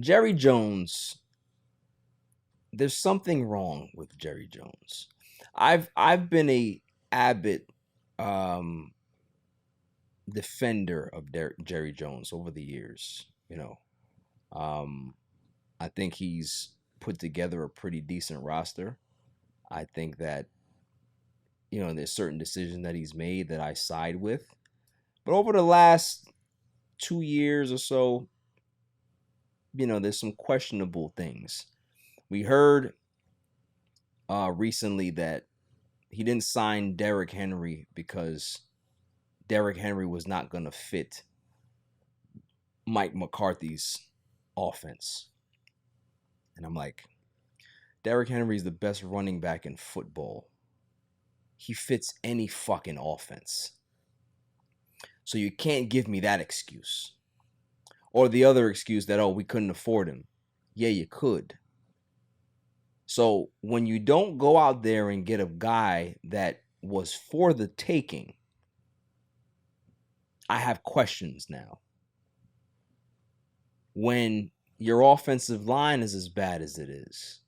Jerry Jones, there's something wrong with Jerry Jones. I've been a avid um defender of Jerry Jones over the years, you know. Um I think he's put together a pretty decent roster. I think that, there's certain decisions that he's made that I side with. But over the last 2 years or so, there's some questionable things. We heard recently that he didn't sign Derrick Henry because Derrick Henry was not going to fit Mike McCarthy's offense. And I'm like, Derrick Henry is the best running back in football. He fits any fucking offense. So you can't give me that excuse. Or the other excuse that, oh, we couldn't afford him. Yeah, you could. So when you don't go out there and get a guy that was for the taking, I have questions now. When your offensive line is as bad as it is,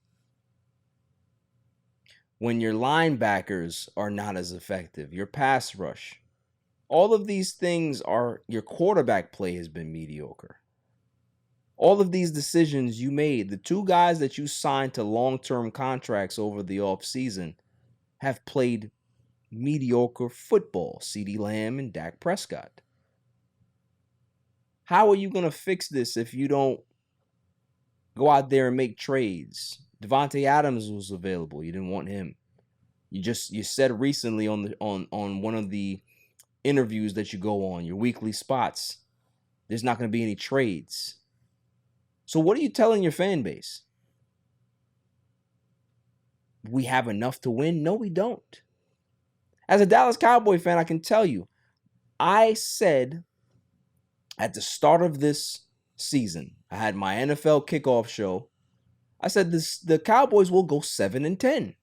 when your linebackers are not as effective, your pass rush, all of these things are, your quarterback play has been mediocre. All of these decisions you made, the two guys that you signed to long-term contracts over the offseason have played mediocre football, CeeDee Lamb and Dak Prescott. How are you going to fix this if you don't go out there and make trades? Devontae Adams was available. You didn't want him. You said recently on one of the interviews that you go on, your weekly spots, there's not going to be any trades. So what are you telling your fan base? We have enough to win? No, we don't. As a Dallas Cowboy fan, I can tell you, I said at the start of this season, I had my NFL kickoff show. I said the Cowboys will go 7-10.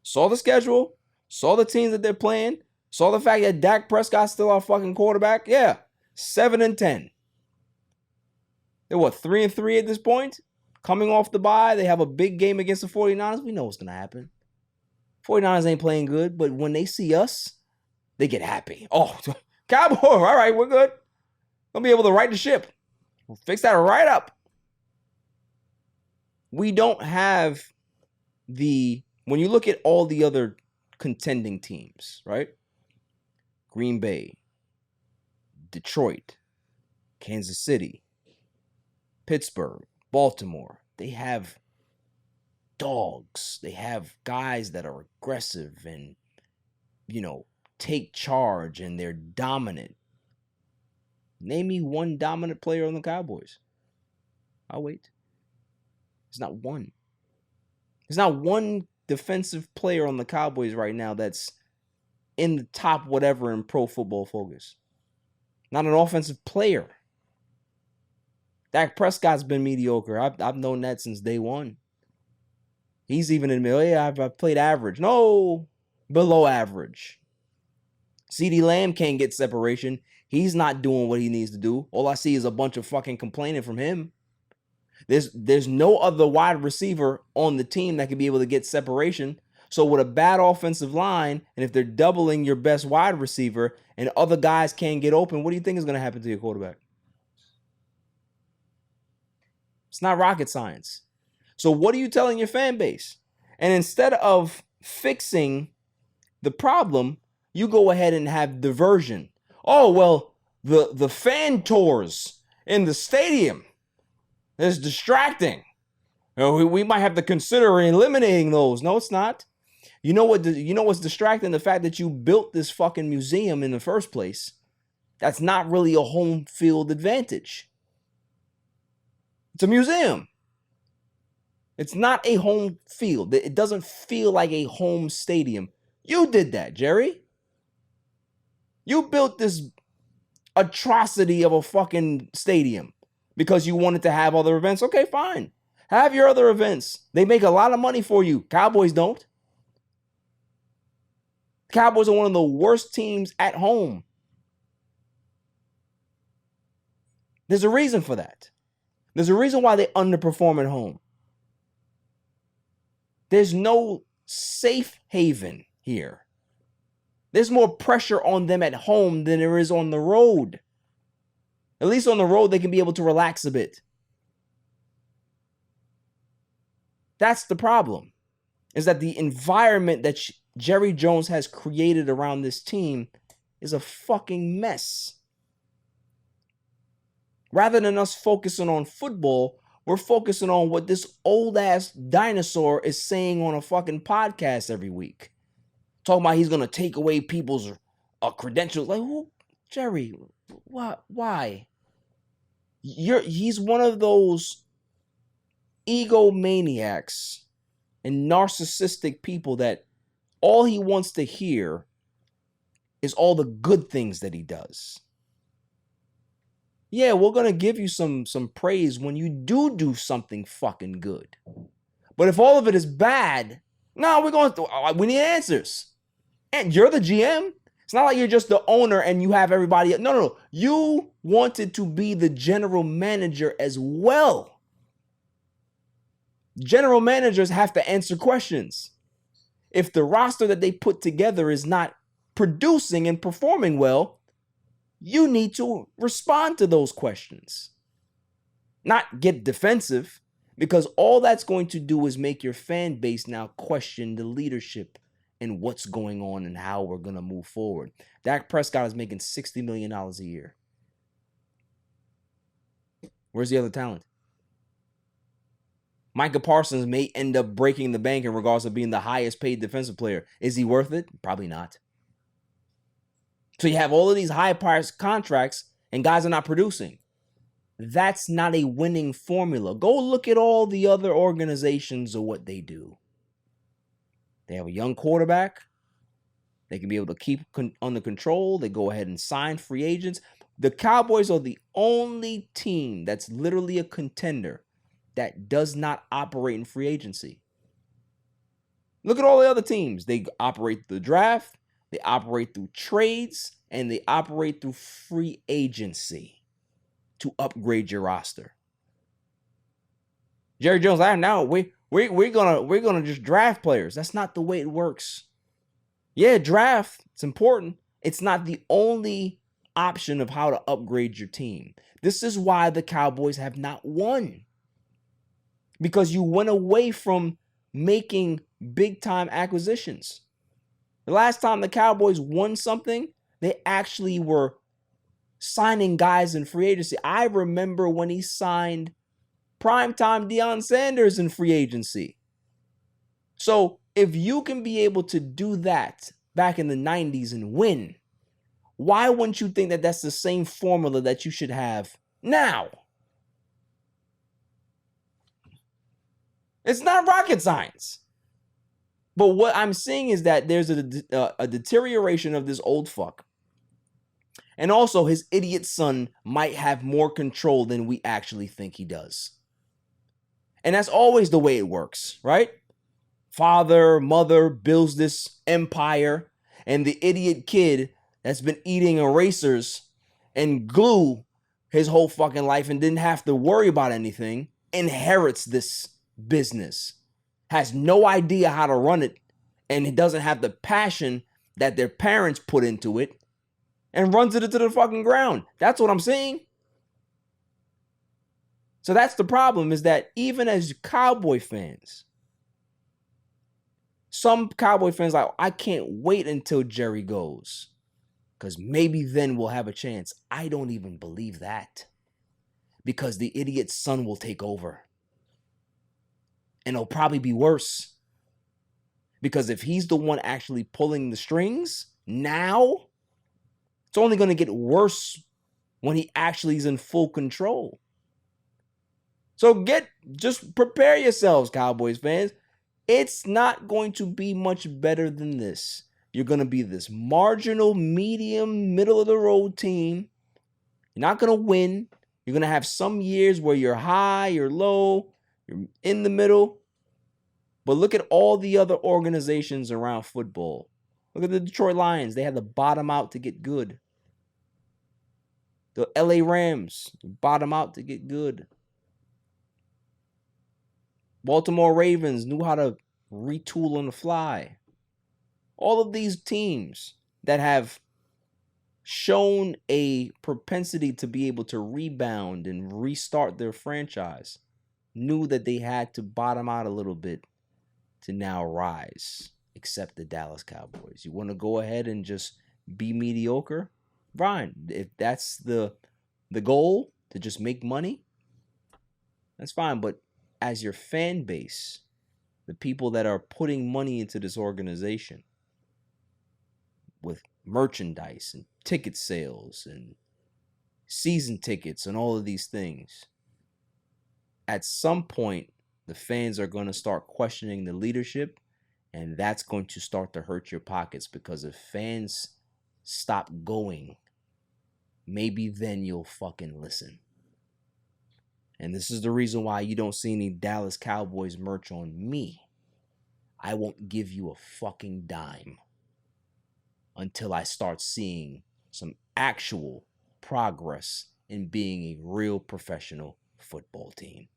Saw the schedule, saw the teams that they're playing, saw the fact that Dak Prescott's still our fucking quarterback. Yeah, 7-10. They're what, 3-3 at this point? Coming off the bye, they have a big game against the 49ers. We know what's going to happen. 49ers ain't playing good, but when they see us, they get happy. Oh, Cowboy, all right, we're good. We'll be able to right the ship. We'll fix that right up. We don't have when you look at all the other contending teams, right? Green Bay, Detroit, Kansas City, Pittsburgh, Baltimore, they have dogs. They have guys that are aggressive and, take charge, and they're dominant. Name me one dominant player on the Cowboys. I'll wait. There's not one. There's not one defensive player on the Cowboys right now that's in the top whatever in Pro Football Focus. Not an offensive player. Dak Prescott's been mediocre. I've known that since day one. He's even admitted, oh yeah, I've played average. No, below average. CeeDee Lamb can't get separation. He's not doing what he needs to do. All I see is a bunch of fucking complaining from him. There's no other wide receiver on the team that can be able to get separation. So with a bad offensive line, and if they're doubling your best wide receiver and other guys can't get open, what do you think is going to happen to your quarterback? It's not rocket science. So what are you telling your fan base? And instead of fixing the problem, you go ahead and have diversion. Oh, well, the fan tours in the stadium is distracting. We might have to consider eliminating those. No, it's not. You know what's distracting? The fact that you built this fucking museum in the first place. That's not really a home field advantage. It's a museum. It's not a home field. It doesn't feel like a home stadium. You did that, Jerry. You built this atrocity of a fucking stadium because you wanted to have other events. Okay, fine. Have your other events. They make a lot of money for you. Cowboys don't. Cowboys are one of the worst teams at home. There's a reason for that. There's a reason why they underperform at home. There's no safe haven here. There's more pressure on them at home than there is on the road. At least on the road, they can be able to relax a bit. That's the problem, is that the environment that Jerry Jones has created around this team is a fucking mess. Rather than us focusing on football, we're focusing on what this old-ass dinosaur is saying on a fucking podcast every week. Talking about he's going to take away people's credentials. Like, who? Jerry, why? He's one of those egomaniacs and narcissistic people that all he wants to hear is all the good things that he does. Yeah, we're going to give you some praise when you do something fucking good. But if all of it is bad, no, we need answers. And you're the GM. It's not like you're just the owner and you have everybody. No. You wanted to be the general manager as well. General managers have to answer questions. If the roster that they put together is not producing and performing well, you need to respond to those questions. Not get defensive, because all that's going to do is make your fan base now question the leadership and what's going on and how we're going to move forward. Dak Prescott is making $60 million a year. Where's the other talent? Micah Parsons may end up breaking the bank in regards to being the highest paid defensive player. Is he worth it? Probably not. So you have all of these high-priced contracts and guys are not producing. That's not a winning formula. Go look at all the other organizations or what they do. They have a young quarterback. They can be able to keep under control. They go ahead and sign free agents. The Cowboys are the only team that's literally a contender that does not operate in free agency. Look at all the other teams. They operate through the draft. They operate through trades, and they operate through free agency to upgrade your roster. Jerry Jones, we're gonna just draft players. That's not the way it works. Yeah, draft, it's important. It's not the only option of how to upgrade your team. This is why the Cowboys have not won. Because you went away from making big-time acquisitions. The last time the Cowboys won something, they actually were signing guys in free agency. I remember when he signed primetime Deion Sanders in free agency. So if you can be able to do that back in the 90s and win, why wouldn't you think that that's the same formula that you should have now? It's not rocket science. But what I'm seeing is that there's a deterioration of this old fuck. And also his idiot son might have more control than we actually think he does. And that's always the way it works, right? Father, mother builds this empire, and the idiot kid that's been eating erasers and glue his whole fucking life and didn't have to worry about anything inherits this business. Has no idea how to run it, and it doesn't have the passion that their parents put into it, and runs it into the fucking ground. That's what I'm saying. So that's the problem, is that even as Cowboy fans, some Cowboy fans are like, I can't wait until Jerry goes, because maybe then we'll have a chance. I don't even believe that, because the idiot's son will take over. And it'll probably be worse. Because if he's the one actually pulling the strings now, it's only going to get worse when he actually is in full control. So just prepare yourselves, Cowboys fans. It's not going to be much better than this. You're going to be this marginal, medium, middle of the road team. You're not going to win. You're going to have some years where you're high, you're low, you're in the middle. But look at all the other organizations around football. Look at the Detroit Lions. They had to bottom out to get good. The LA Rams bottom out to get good. Baltimore Ravens knew how to retool on the fly. All of these teams that have shown a propensity to be able to rebound and restart their franchise knew that they had to bottom out a little bit to now rise, except the Dallas Cowboys. You want to go ahead and just be mediocre? Fine. If that's the goal, to just make money, that's fine. But as your fan base, the people that are putting money into this organization with merchandise and ticket sales and season tickets and all of these things, at some point, the fans are going to start questioning the leadership, and that's going to start to hurt your pockets, because if fans stop going, maybe then you'll fucking listen. And this is the reason why you don't see any Dallas Cowboys merch on me. I won't give you a fucking dime until I start seeing some actual progress in being a real professional football team.